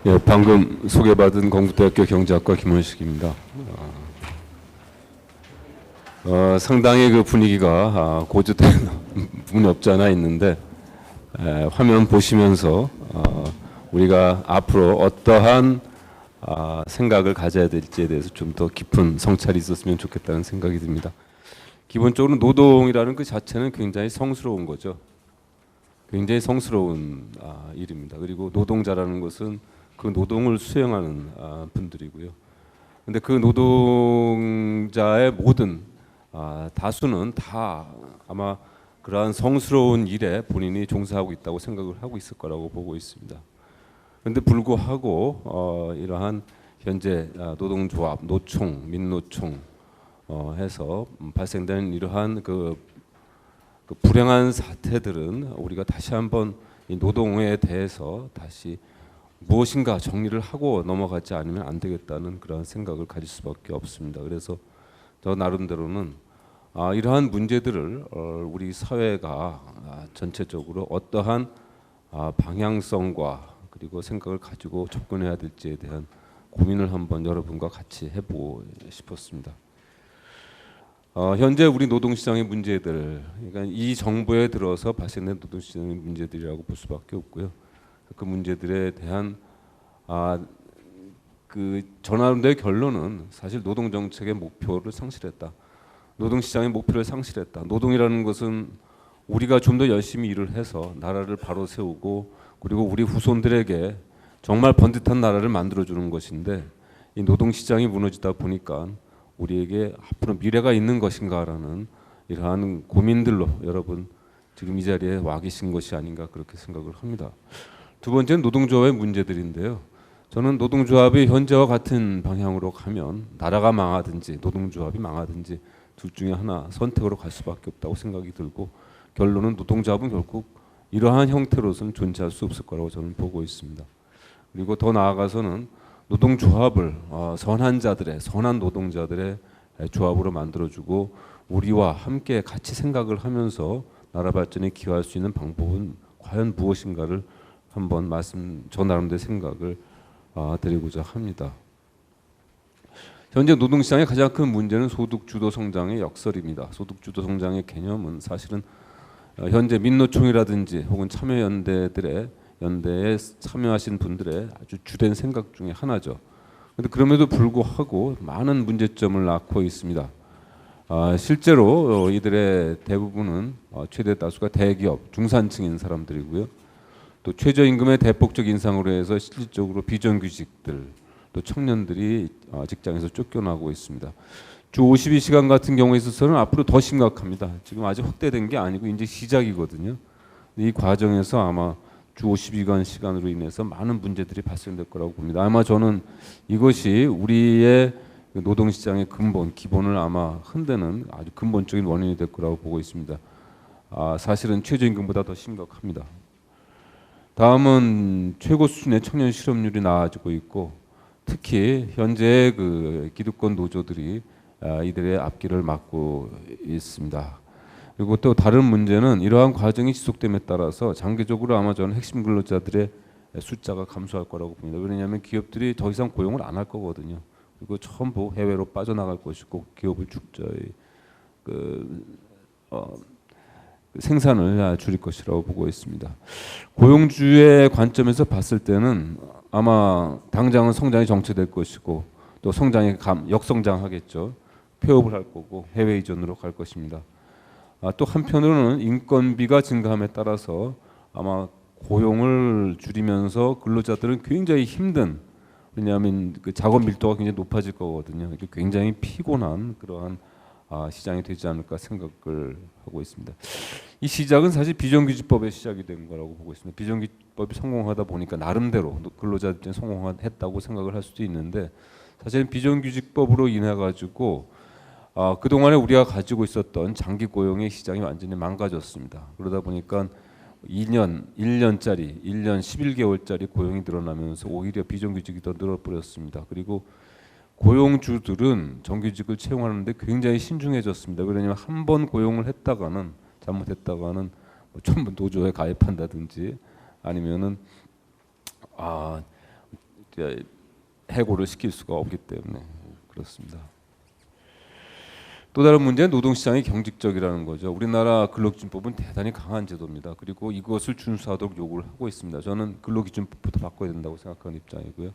예, 방금 소개받은 건국대학교 경제학과 김원식입니다. 상당히 그 분위기가 고조된 부분이 없지 않아 있는데, 화면 보시면서 우리가 앞으로 어떠한 생각을 가져야 될지에 대해서 좀 더 깊은 성찰이 있었으면 좋겠다는 생각이 듭니다. 기본적으로 노동이라는 그 자체는 굉장히 성스러운 거죠. 굉장히 성스러운 일입니다. 그리고 노동자라는 것은 그 노동을 수행하는 분들이고요. 근데 그 노동자의 모든 다수는 다 아마 그러한 성스러운 일에 본인이 종사하고 있다고 생각을 하고 있을 거라고 보고 있습니다. 그런데 불구하고 이러한 현재 노동조합, 노총, 민노총 해서 발생된 이러한 그 불행한 사태들은 우리가 다시 한번 이 노동에 대해서 다시 무엇인가 정리를 하고 넘어가지 않으면 안 되겠다는 그런 생각을 가질 수밖에 없습니다. 그래서 저 나름대로는 이러한 문제들을 우리 사회가 전체적으로 어떠한 방향성과 그리고 생각을 가지고 접근해야 될지에 대한 고민을 한번 여러분과 같이 해보고 싶었습니다. 현재 우리 노동시장의 문제들, 그러니까 이 정부에 들어서 발생된 노동시장의 문제들이라고 볼 수밖에 없고요. 그 문제들에 대한 그 전환된 결론은 사실 노동 정책의 목표를 상실했다. 노동 시장의 목표를 상실했다. 노동이라는 것은 우리가 좀 더 열심히 일을 해서 나라를 바로 세우고 그리고 우리 후손들에게 정말 번듯한 나라를 만들어 주는 것인데 이 노동 시장이 무너지다 보니까 우리에게 앞으로 미래가 있는 것인가라는 이러한 고민들로 여러분 지금 이 자리에 와 계신 것이 아닌가 그렇게 생각을 합니다. 두 번째는 노동조합의 문제들인데요. 저는 노동조합이 현재와 같은 방향으로 가면 나라가 망하든지 노동조합이 망하든지 둘 중에 하나 선택으로 갈 수밖에 없다고 생각이 들고 결론은 노동조합은 결국 이러한 형태로서는 존재할 수 없을 거라고 저는 보고 있습니다. 그리고 더 나아가서는 노동조합을 선한 자들의 선한 노동자들의 조합으로 만들어주고 우리와 함께 같이 생각을 하면서 나라 발전에 기여할 수 있는 방법은 과연 무엇인가를 한번 저 나름대로 생각을 드리고자 합니다. 현재 노동시장의 가장 큰 문제는 소득주도 성장의 역설입니다. 소득주도 성장의 개념은 사실은 현재 민노총이라든지 혹은 참여연대에 참여하신 분들의 아주 주된 생각 중에 하나죠. 그런데 그럼에도 불구하고 많은 문제점을 낳고 있습니다. 실제로 이들의 대부분은 최대 다수가 대기업, 중산층인 사람들이고요. 또 최저임금의 대폭적 인상으로 해서 실질적으로 비정규직들, 또 청년들이 직장에서 쫓겨나고 있습니다. 주 52시간 같은 경우에 있어서는 앞으로 더 심각합니다. 지금 아직 확대된 게 아니고 이제 시작이거든요. 이 과정에서 아마 주 52시간으로 인해서 많은 문제들이 발생될 거라고 봅니다. 아마 저는 이것이 우리의 노동시장의 기본을 아마 흔드는 아주 근본적인 원인이 될 거라고 보고 있습니다. 사실은 최저임금보다 더 심각합니다. 다음은 최고 수준의 청년 실업률이 낮아지고 있고 특히 현재 그 기득권 노조들이 이들의 앞길을 막고 있습니다. 그리고 또 다른 문제는 이러한 과정이 지속됨에 따라서 장기적으로 아마 저는 핵심 근로자들의 숫자가 감소할 거라고 봅니다. 왜냐하면 기업들이 더 이상 고용을 안 할 거거든요. 그리고 전부 해외로 빠져나갈 것이고 기업을 생산을 줄일 것이라고 보고 있습니다. 고용주의 관점에서 봤을 때는 아마 당장은 성장이 정체될 것이고 또 성장이 역성장하겠죠. 폐업을 할 거고 해외 이전으로 갈 것입니다. 또 한편으로는 인건비가 증가함에 따라서 아마 고용을 줄이면서 근로자들은 굉장히 힘든 왜냐하면 그 작업 밀도가 굉장히 높아질 거거든요. 굉장히 피곤한 그러한 시장이 되지 않을까 생각을 하고 있습니다. 이 시작은 사실 비정규직법의 시작이 된 거라고 보고 있습니다. 비정규직법이 성공하다 보니까 나름대로 근로자들 성공했다고 생각을 할 수도 있는데 사실 비정규직법으로 인해 가지고 그동안에 우리가 가지고 있었던 장기 고용의 시장이 완전히 망가졌습니다. 그러다 보니까 1년 11개월짜리 고용이 늘어나면서 오히려 비정규직이 더 늘어버렸습니다. 그리고 고용주들은 정규직을 채용하는데 굉장히 신중해졌습니다. 왜냐하면 한 번 고용을 했다가는 잘못했다가는 전부 노조에 가입한다든지 아니면은 해고를 시킬 수가 없기 때문에 그렇습니다. 또 다른 문제는 노동시장이 경직적이라는 거죠. 우리나라 근로기준법은 대단히 강한 제도입니다. 그리고 이것을 준수하도록 요구를 하고 있습니다. 저는 근로기준법부터 바꿔야 된다고 생각하는 입장이고요.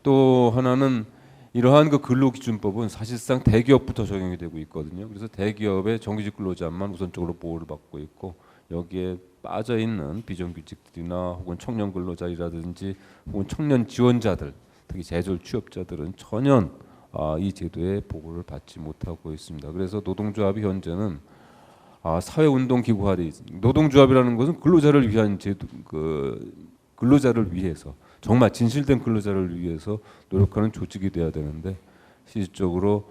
또 하나는 이러한 그 근로기준법은 사실상 대기업부터 적용이 되고 있거든요. 그래서 대기업의 정규직 근로자만 우선적으로 보호를 받고 있고 여기에 빠져 있는 비정규직들이나 혹은 청년 근로자라든지 혹은 청년 지원자들, 특히 제졸 취업자들은 전혀 이 제도의 보호를 받지 못하고 있습니다. 그래서 노동조합이 현재는 사회운동 기구화돼 있습니다. 노동조합이라는 것은 근로자를 위한 제도, 근로자를 위해서 정말 진실된 근로자를 위해서 노력하는 조직이 돼야 되는데 실질적으로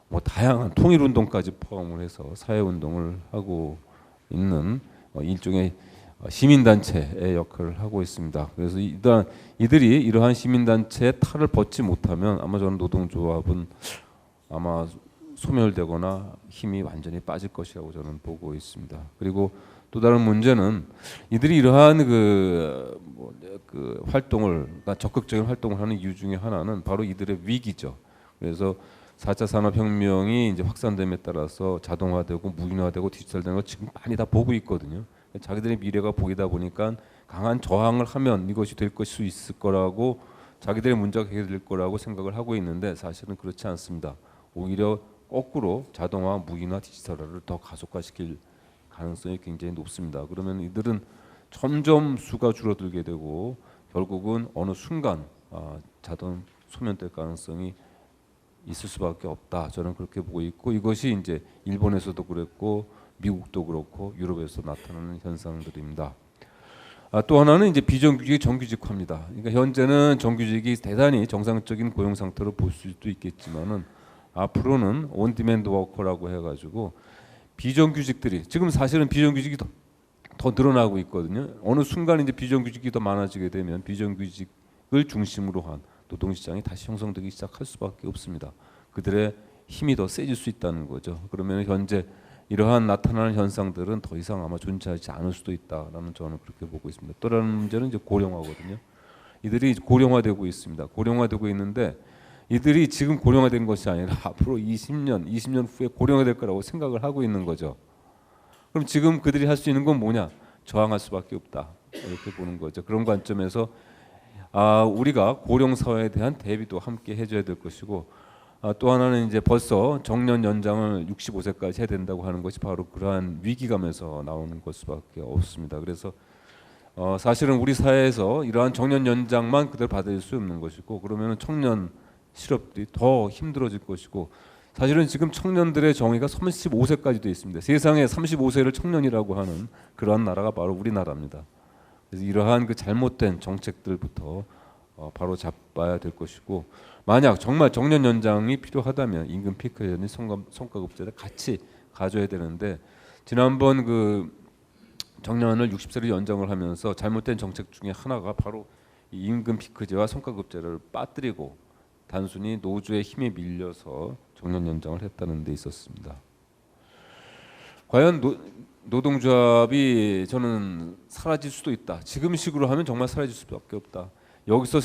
뭐 다양한 통일운동까지 포함을 해서 사회운동을 하고 있는 일종의 시민단체의 역할을 하고 있습니다. 그래서 일단 이들이 이러한 시민단체의 탈을 벗지 못하면 아마 저는 노동조합은 아마 소멸되거나 힘이 완전히 빠질 것이라고 저는 보고 있습니다. 그리고 또 다른 문제는 이들이 이러한 그 활동을, 그러니까 적극적인 활동을 하는 이유 중에 하나는 바로 이들의 위기죠. 그래서 4차 산업혁명이 이제 확산됨에 따라서 자동화되고 무인화되고 디지털되는 거 지금 많이 다 보고 있거든요. 자기들의 미래가 보이다 보니까 강한 저항을 하면 이것이 될 수 있을 거라고 자기들의 문제가 해결될 거라고 생각을 하고 있는데 사실은 그렇지 않습니다. 오히려 거꾸로 자동화, 무인화, 디지털화를 더 가속화시킬 가능성이 굉장히 높습니다. 그러면 이들은 점점 수가 줄어들게 되고 결국은 어느 순간 자동 소멸될 가능성이 있을 수밖에 없다. 저는 그렇게 보고 있고 이것이 이제 일본에서도 그랬고 미국도 그렇고 유럽에서 나타나는 현상들입니다. 또 하나는 이제 비정규직 정규직화입니다. 그러니까 현재는 정규직이 대단히 정상적인 고용 상태로 볼 수도 있겠지만은 앞으로는 온디맨드 워커라고 해가지고 비정규직들이 지금 사실은 비정규직이 더 늘어나고 있거든요. 어느 순간 이제 비정규직이 더 많아지게 되면 비정규직을 중심으로 한 노동시장이 다시 형성되기 시작할 수밖에 없습니다. 그들의 힘이 더 세질 수 있다는 거죠. 그러면 현재 이러한 나타나는 현상들은 더 이상 아마 존재하지 않을 수도 있다라는 저는 그렇게 보고 있습니다. 또 다른 문제는 이제 고령화거든요. 이들이 고령화되고 있습니다. 고령화되고 있는데 이들이 지금 고령화된 것이 아니라 앞으로 20년 후에 고령화될 거라고 생각을 하고 있는 거죠. 그럼 지금 그들이 할 수 있는 건 뭐냐? 저항할 수밖에 없다. 이렇게 보는 거죠. 그런 관점에서 우리가 고령 사회에 대한 대비도 함께 해줘야 될 것이고 또 하나는 이제 벌써 정년 연장을 65세까지 해야 된다고 하는 것이 바로 그러한 위기감에서 나오는 것 수밖에 없습니다. 그래서 사실은 우리 사회에서 이러한 정년 연장만 그대로 받을 수 없는 것이고 그러면 청년 실업들이 더 힘들어질 것이고 사실은 지금 청년들의 정의가 35세까지 되어 있습니다. 세상에 35세를 청년이라고 하는 그러한 나라가 바로 우리나라입니다. 그래서 이러한 그 잘못된 정책들부터 바로 잡아야 될 것이고 만약 정말 정년 연장이 필요하다면 임금 피크라든지 성과급제를 같이 가져야 되는데 지난번 그 정년을 60세로 연장을 하면서 잘못된 정책 중에 하나가 바로 이 임금 피크제와 성과급제를 빠뜨리고 단순히 노조의 힘에 밀려서 정년 연장을 했다는 데 있었습니다. 과연 노동조합이 저는 사라질 수도 있다. 지금 식으로 하면 정말 사라질 수밖에 없다. 여기서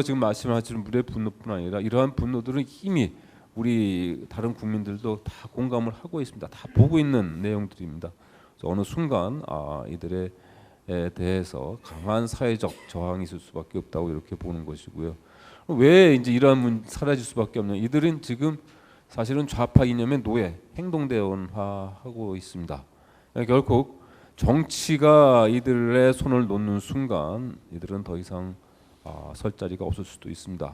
지금 말씀하시는 분의 분노뿐 아니라 이러한 분노들은 이미 우리 다른 국민들도 다 공감을 하고 있습니다. 다 보고 있는 내용들입니다. 어느 순간 이들에 대해서 강한 사회적 저항이 있을 수밖에 없다고 이렇게 보는 것이고요. 왜 이제 이러한 사라질 수밖에 없냐? 이들은 지금 사실은 좌파 이념의 노예, 행동대원화하고 있습니다. 결국 정치가 이들의 손을 놓는 순간 이들은 더 이상 설 자리가 없을 수도 있습니다.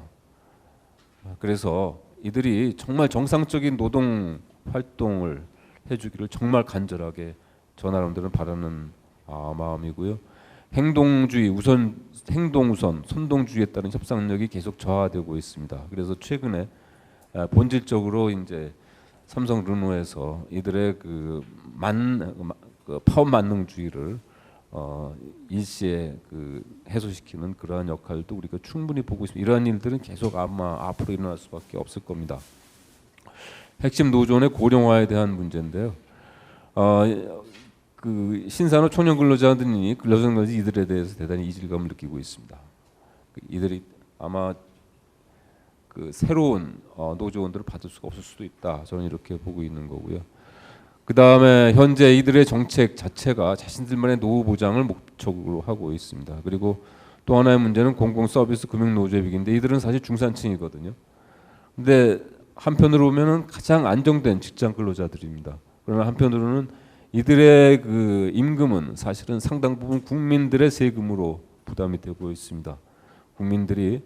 그래서 이들이 정말 정상적인 노동 활동을 해주기를 정말 간절하게 저 나름대로 바라는 마음이고요. 행동주의 행동 우선, 선동주의에 따른 협상력이 계속 저하되고 있습니다. 그래서 최근에 본질적으로 이제 삼성 르노에서 이들의 그 파업 만능주의를 일시에 해소시키는 그러한 역할도 우리가 충분히 보고 있습니다. 이러한 일들은 계속 아마 앞으로 일어날 수밖에 없을 겁니다. 핵심 노조의 고령화에 대한 문제인데요. 그 신산업 청년 근로자들이 이들에 대해서 대단히 이질감을 느끼고 있습니다. 이들이 아마 그 새로운 노조원들을 받을 수가 없을 수도 있다. 저는 이렇게 보고 있는 거고요. 그 다음에 현재 이들의 정책 자체가 자신들만의 노후 보장을 목적으로 하고 있습니다. 그리고 또 하나의 문제는 공공 서비스 금융 노조의 비기인데 이들은 사실 중산층이거든요. 근데 한편으로 보면은 가장 안정된 직장 근로자들입니다. 그러나 한편으로는 이들의 그 임금은 사실은 상당 부분 국민들의 세금으로 부담이 되고 있습니다. 국민들이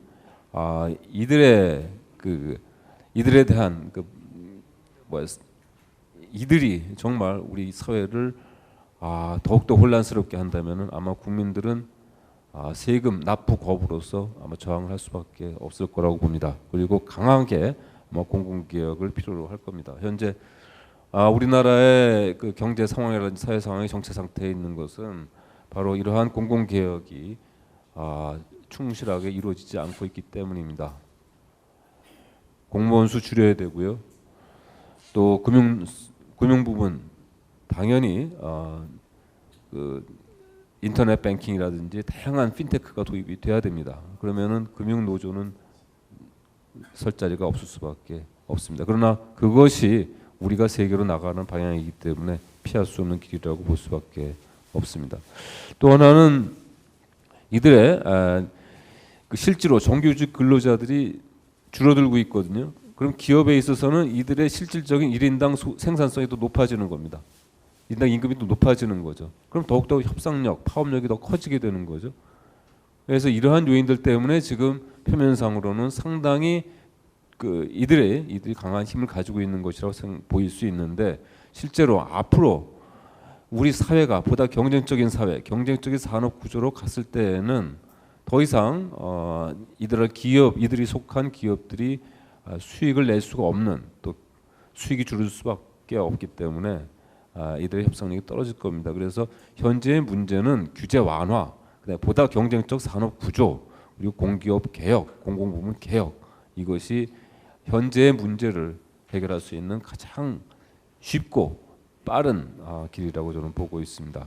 이들에 대한 이들이 정말 우리 사회를 더욱더 혼란스럽게 한다면은 아마 국민들은 세금 납부 거부로서 아마 저항을 할 수밖에 없을 거라고 봅니다. 그리고 강하게 아마 공공개혁을 필요로 할 겁니다. 현재 우리나라의 그 경제 상황이라든지 사회 상황이 정체 상태에 있는 것은 바로 이러한 공공개혁이 충실하게 이루어지지 않고 있기 때문입니다. 공무원 수 줄여야 되고요. 또 금융 부분 당연히 그 인터넷 뱅킹이라든지 다양한 핀테크가 도입이 돼야 됩니다. 그러면은 금융 노조는 설 자리가 없을 수밖에 없습니다. 그러나 그것이 우리가 세계로 나가는 방향이기 때문에 피할 수 없는 길이라고 볼 수밖에 없습니다. 또 하나는 이들의 실제로 정규직 근로자들이 줄어들고 있거든요. 그럼 기업에 있어서는 이들의 실질적인 1인당 생산성이 더 높아지는 겁니다. 인당 임금이 또 높아지는 거죠. 그럼 더욱더 협상력, 파업력이 더 커지게 되는 거죠. 그래서 이러한 요인들 때문에 지금 표면상으로는 상당히 이들이 강한 힘을 가지고 있는 것이라고 보일 수 있는데 실제로 앞으로 우리 사회가 보다 경쟁적인 사회, 경쟁적인 산업 구조로 갔을 때에는 더 이상 이들이 속한 기업들이 수익을 낼 수가 없는 또 수익이 줄을 수밖에 없기 때문에 이들의 협상력이 떨어질 겁니다. 그래서 현재의 문제는 규제 완화, 보다 경쟁적 산업 구조, 그리고 공기업 개혁, 공공부문 개혁 이것이 현재의 문제를 해결할 수 있는 가장 쉽고 빠른 길이라고 저는 보고 있습니다.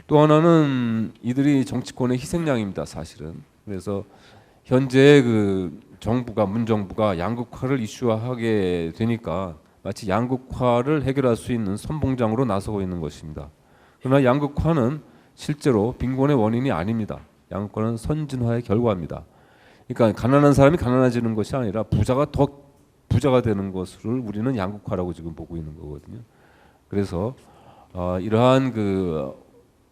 또 하나는 이들이 정치권의 희생양입니다. 사실은. 그래서 현재 그 문정부가 양극화를 이슈화하게 되니까 마치 양극화를 해결할 수 있는 선봉장으로 나서고 있는 것입니다. 그러나 양극화는 실제로 빈곤의 원인이 아닙니다. 양극화는 선진화의 결과입니다. 그러니까 가난한 사람이 가난해지는 것이 아니라 부자가 더 부자가 되는 것을 우리는 양극화라고 지금 보고 있는 거거든요. 그래서 이러한 그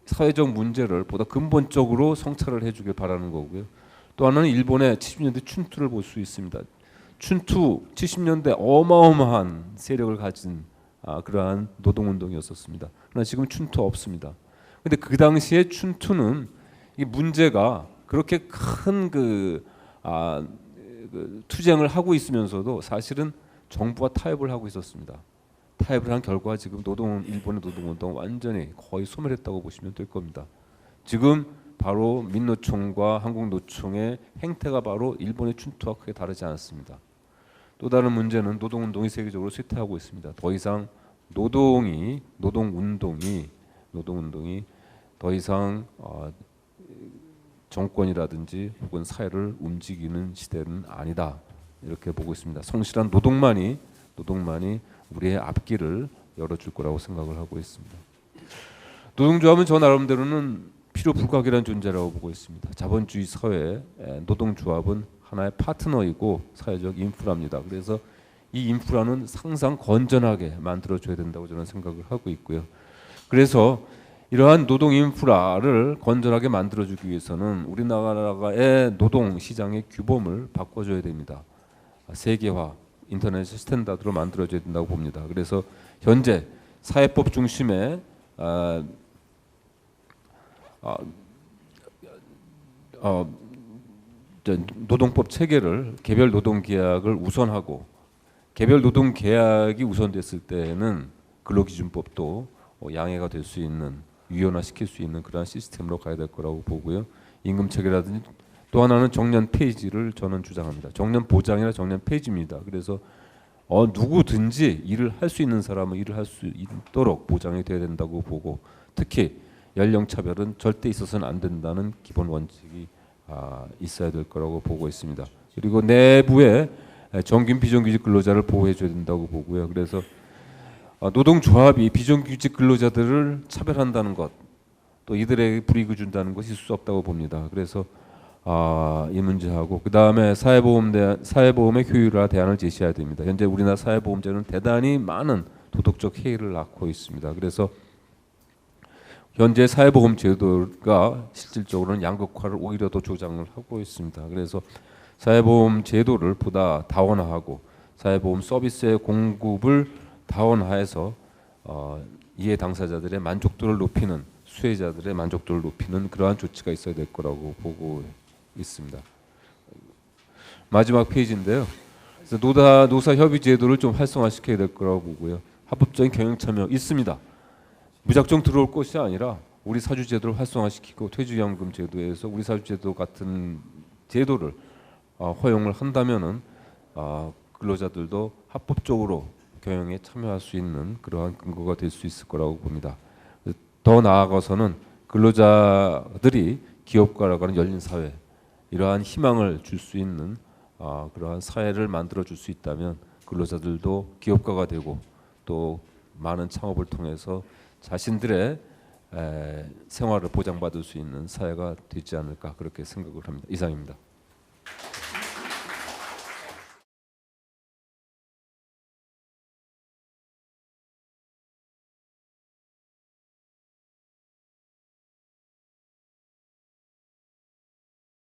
사회적 문제를 보다 근본적으로 성찰을 해주길 바라는 거고요. 또 하나는 일본의 70년대 춘투를 볼 수 있습니다. 춘투 70년대 어마어마한 세력을 가진 그러한 노동운동이었었습니다. 그러나 지금 춘투 없습니다. 근데 그 당시에 춘투는 이 문제가 그렇게 큰 투쟁을 하고 있으면서도 사실은 정부와 타협을 하고 있었습니다. 타협을 한 결과 지금 일본의 노동운동 완전히 거의 소멸했다고 보시면 될 겁니다. 지금 바로 민노총과 한국노총의 행태가 바로 일본의 춘투와 크게 다르지 않았습니다. 또 다른 문제는 노동운동이 세계적으로 쇠퇴하고 있습니다. 더 이상 노동운동이 더 이상 정권이라든지 혹은 사회를 움직이는 시대는 아니다. 이렇게 보고 있습니다. 성실한 노동만이 우리의 앞길을 열어줄 거라고 생각을 하고 있습니다. 노동조합은 저 나름대로는 필요 불가결한 존재라고 보고 있습니다. 자본주의 사회에 노동조합은 하나의 파트너이고 사회적 인프라입니다. 그래서 이 인프라는 항상 건전하게 만들어줘야 된다고 저는 생각을 하고 있고요. 그래서 이러한 노동 인프라를 건전하게 만들어주기 위해서는 우리나라의 노동 시장의 규범을 바꿔줘야 됩니다. 세계화, 인터넷 스탠다드로 만들어줘야 된다고 봅니다. 그래서 현재 사회법 중심의 노동법 체계를 개별 노동계약을 우선하고 개별 노동계약이 우선됐을 때는 근로기준법도 양해가 될 수 있는 유연화시킬 수 있는 그러한 시스템으로 가야 될 거라고 보고요. 임금체계라든지 또 하나는 정년 폐지를 저는 주장합니다. 정년 보장이나 정년 폐지입니다. 그래서 누구든지 일을 할 수 있는 사람은 일을 할 수 있도록 보장이 돼야 된다고 보고 특히 연령 차별은 절대 있어서는 안 된다는 기본 원칙이 있어야 될 거라고 보고 있습니다. 그리고 내부에 정규 비정규직 근로자를 보호해줘야 된다고 보고요. 그래서 노동조합이 비정규직 근로자들을 차별한다는 것, 또 이들에게 불이익을 준다는 것이 있을 수 없다고 봅니다. 그래서 이 문제하고 그 다음에 사회보험의 효율화 대안을 제시해야 됩니다. 현재 우리나라 사회보험제는 대단히 많은 도덕적 해이를 낳고 있습니다. 그래서 현재 사회보험 제도가 실질적으로는 양극화를 오히려 더 조장을 하고 있습니다. 그래서 사회보험 제도를 보다 다원화하고 사회보험 서비스의 공급을 다원화해서 이해 당사자들의 만족도를 높이는, 수혜자들의 만족도를 높이는 그러한 조치가 있어야 될 거라고 보고 있습니다. 마지막 페이지인데요. 그래서 노사 협의 제도를 좀 활성화시켜야 될 거라고 보고요. 합법적인 경영 참여 있습니다. 무작정 들어올 것이 아니라 우리 사주 제도를 활성화시키고 퇴직연금 제도에서 우리 사주 제도 같은 제도를 허용을 한다면은 근로자들도 합법적으로 경영에 참여할 수 있는 그러한 근거가 될 수 있을 거라고 봅니다. 더 나아가서는 근로자들이 기업가라고 하는 열린 사회, 이러한 희망을 줄 수 있는 그러한 사회를 만들어 줄 수 있다면 근로자들도 기업가가 되고 또 많은 창업을 통해서 자신들의 생활을 보장받을 수 있는 사회가 되지 않을까 그렇게 생각을 합니다. 이상입니다.